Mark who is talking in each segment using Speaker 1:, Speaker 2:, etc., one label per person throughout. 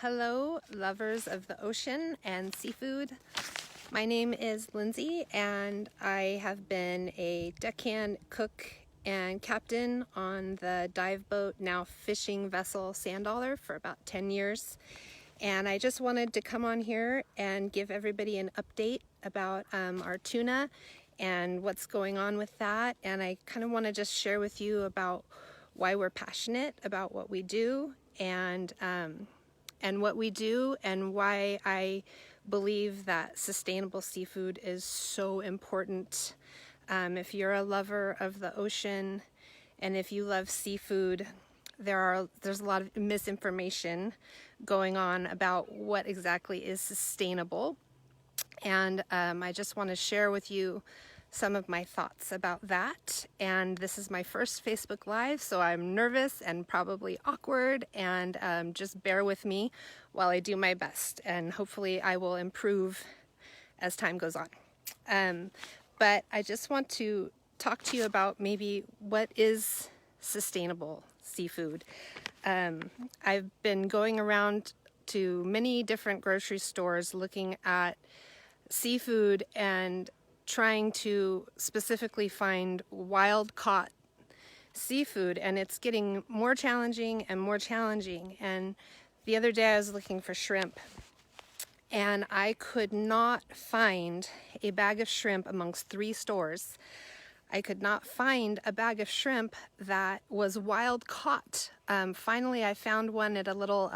Speaker 1: Hello, lovers of the ocean and seafood. My name is Lindsay, and I have been a deckhand, cook, and captain on the dive boat, now fishing vessel Sanddollar, for about 10 years. And I just wanted to come on here and give everybody an update about our tuna and what's going on with that. And I kind of want to just share with you about why we're passionate about what we do and what we do, and why I believe that sustainable seafood is so important. If you're a lover of the ocean and if you love seafood, there's a lot of misinformation going on about what exactly is sustainable. And I just want to share with you some of my thoughts about that. And this is my first Facebook Live, so I'm nervous and probably awkward, and just bear with me while I do my best, and hopefully I will improve as time goes on. But I just want to talk to you about maybe what is sustainable seafood. I've been going around to many different grocery stores looking at seafood and trying to specifically find wild-caught seafood, and it's getting more challenging and more challenging. And the other day I was looking for shrimp, and I could not find a bag of shrimp amongst 3 stores. I could not find a bag of shrimp that was wild caught. Finally, I found one at a little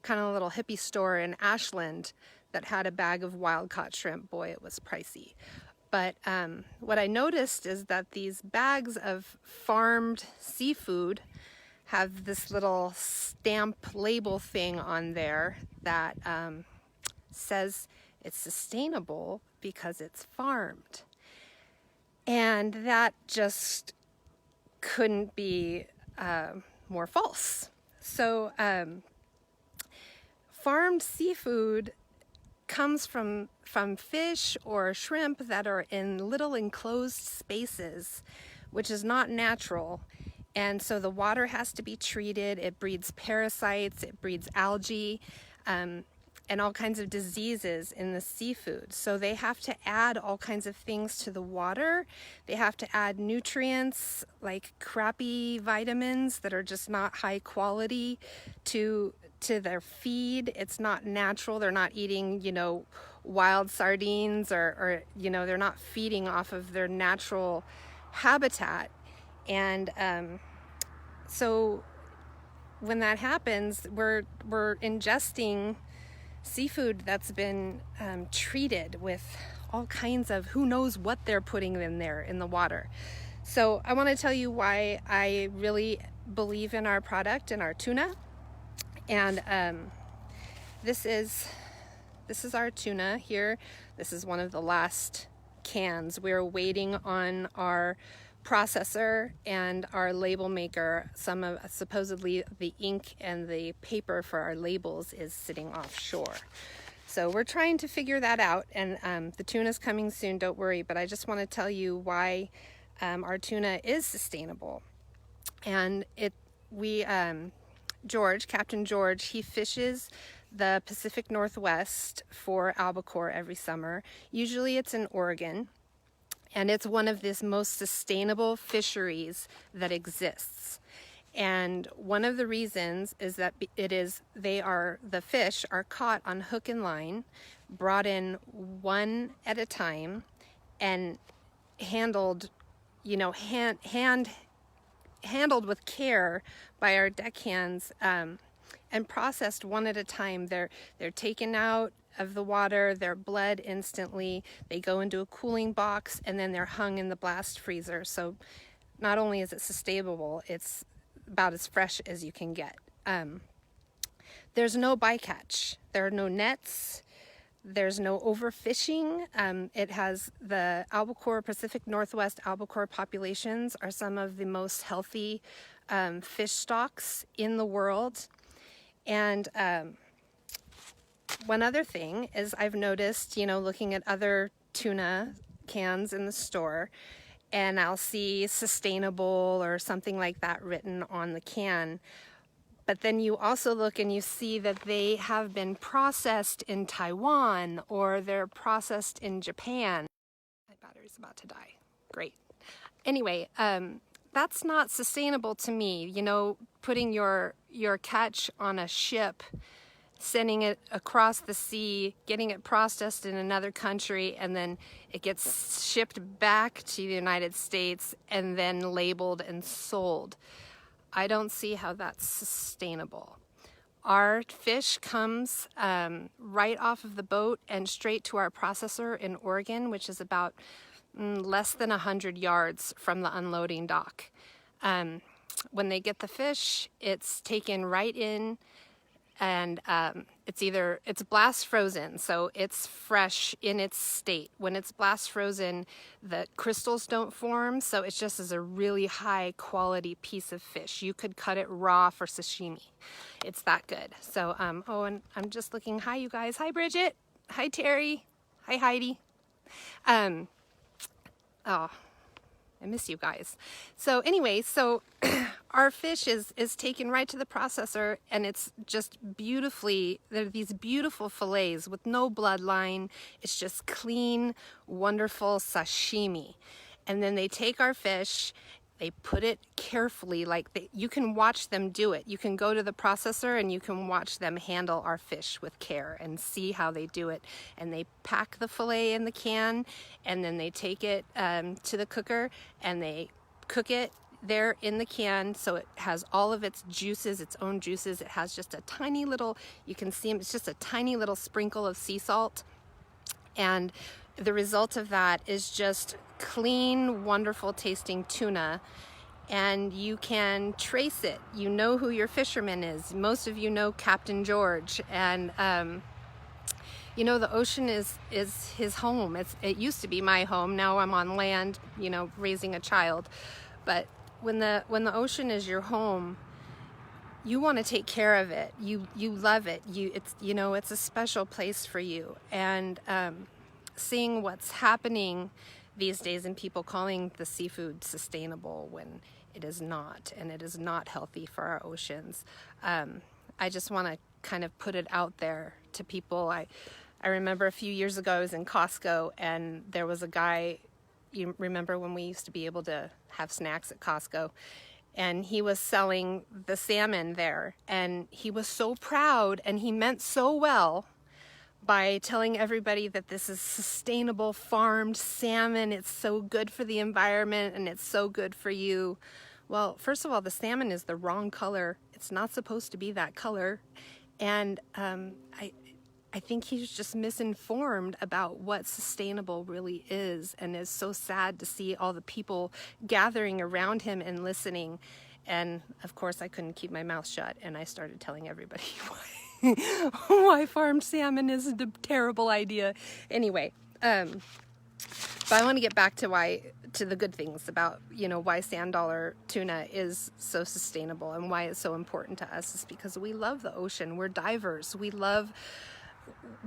Speaker 1: kind of little hippie store in Ashland that had a bag of wild caught shrimp. Boy, it was pricey. But what I noticed is that these bags of farmed seafood have this little stamp label thing on there that says it's sustainable because it's farmed. And that just couldn't be more false. So farmed seafood comes from fish or shrimp that are in little enclosed spaces, which is not natural. And so the water has to be treated. It breeds parasites, it breeds algae, and all kinds of diseases in the seafood. So they have to add all kinds of things to the water. They have to add nutrients like crappy vitamins that are just not high quality to their feed. It's not natural. They're not eating, wild sardines, or they're not feeding off of their natural habitat. And so when that happens, we're ingesting seafood that's been treated with all kinds of, who knows what they're putting in there in the water. So I want to tell you why I really believe in our product and our tuna. And this is our tuna here. This is one of the last cans. We're waiting on our processor and our label maker. Supposedly the ink and the paper for our labels is sitting offshore. So we're trying to figure that out, and the tuna's coming soon, don't worry. But I just want to tell you why our tuna is sustainable. And Captain George, he fishes the Pacific Northwest for albacore every summer. Usually it's in Oregon, and it's one of the most sustainable fisheries that exists. And one of the reasons is that the fish are caught on hook and line, brought in one at a time, and handled, handled with care by our deckhands, and processed one at a time. They're taken out of the water, they're bled instantly, they go into a cooling box, and then they're hung in the blast freezer. So not only is it sustainable, it's about as fresh as you can get. There's no bycatch, there are no nets, there's no overfishing. It has the albacore, Pacific Northwest albacore populations are some of the most healthy fish stocks in the world. And one other thing is, I've noticed, looking at other tuna cans in the store, and I'll see sustainable or something like that written on the can. But then you also look and you see that they have been processed in Taiwan or they're processed in Japan. My battery's about to die. Great. Anyway, that's not sustainable to me. You know, putting your catch on a ship, sending it across the sea, getting it processed in another country, and then it gets shipped back to the United States and then labeled and sold. I don't see how that's sustainable. Our fish comes right off of the boat and straight to our processor in Oregon, which is about less than 100 yards from the unloading dock. When they get the fish, it's taken right in, and it's blast frozen, so it's fresh in its state. When it's blast frozen, the crystals don't form, so it just is a really high quality piece of fish. You could cut it raw for sashimi. It's that good. So, oh, and I'm just looking. Hi, you guys. Hi, Bridget. Hi, Terry. Hi, Heidi. Oh, I miss you guys. So anyway, so our fish is taken right to the processor, and it's just beautifully, there are these beautiful fillets with no bloodline. It's just clean, wonderful sashimi. And then they take our fish, they put it carefully, you can watch them do it. You can go to the processor and you can watch them handle our fish with care and see how they do it. And they pack the fillet in the can, and then they take it to the cooker and they cook it there in the can, so it has all of its juices, its own juices. It has just a tiny little, you can see them, it's just a tiny little sprinkle of sea salt. And the result of that is just clean, wonderful tasting tuna, and you can trace it. You know who your fisherman is. Most of you know Captain George, and you know, the ocean is his home. It used to be my home. Now I'm on land, you know, raising a child. But when the ocean is your home, you want to take care of it. You love it. It's a special place for you. And seeing what's happening these days and people calling the seafood sustainable when it is not, and it is not healthy for our oceans. I just want to kind of put it out there to people. I remember a few years ago I was in Costco, and there was a guy, you remember when we used to be able to have snacks at Costco, and he was selling the salmon there, and he was so proud, and he meant so well by telling everybody that this is sustainable farmed salmon. It's so good for the environment and it's so good for you. Well, first of all, the salmon is the wrong color. It's not supposed to be that color. And I think he's just misinformed about what sustainable really is, and is so sad to see all the people gathering around him and listening. And of course I couldn't keep my mouth shut, and I started telling everybody why farmed salmon is a terrible idea. Anyway, but I want to get back to the good things about, you know, why sand dollar tuna is so sustainable and why it's so important to us, is because we love the ocean. We're divers. We love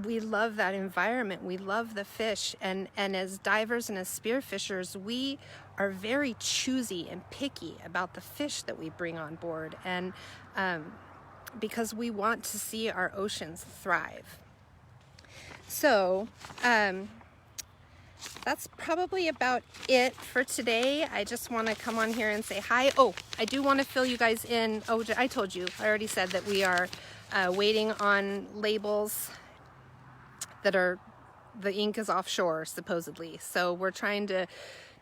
Speaker 1: that environment. We love the fish, and as divers and as spearfishers, we are very choosy and picky about the fish that we bring on board, and because we want to see our oceans thrive. So that's probably about it for today. I just want to come on here and say hi. Oh, I do want to fill you guys in. Oh, I told you, I already said that we are waiting on labels that the ink is offshore, supposedly. So we're trying to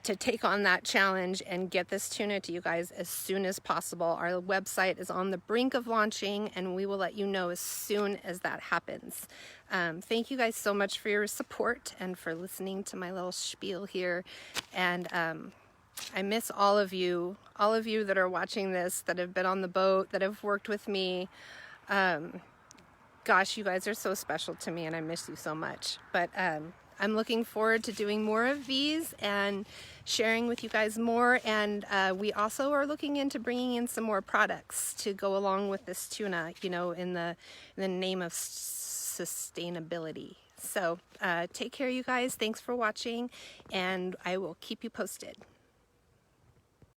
Speaker 1: take on that challenge and get this tuna to you guys as soon as possible. Our website is on the brink of launching, and we will let you know as soon as that happens. Thank you guys so much for your support and for listening to my little spiel here. And I miss all of you that are watching this, that have been on the boat, that have worked with me. Gosh, you guys are so special to me, and I miss you so much. But I'm looking forward to doing more of these and sharing with you guys more. And we also are looking into bringing in some more products to go along with this tuna, you know, in the name of sustainability. So take care, you guys. Thanks for watching, and I will keep you posted.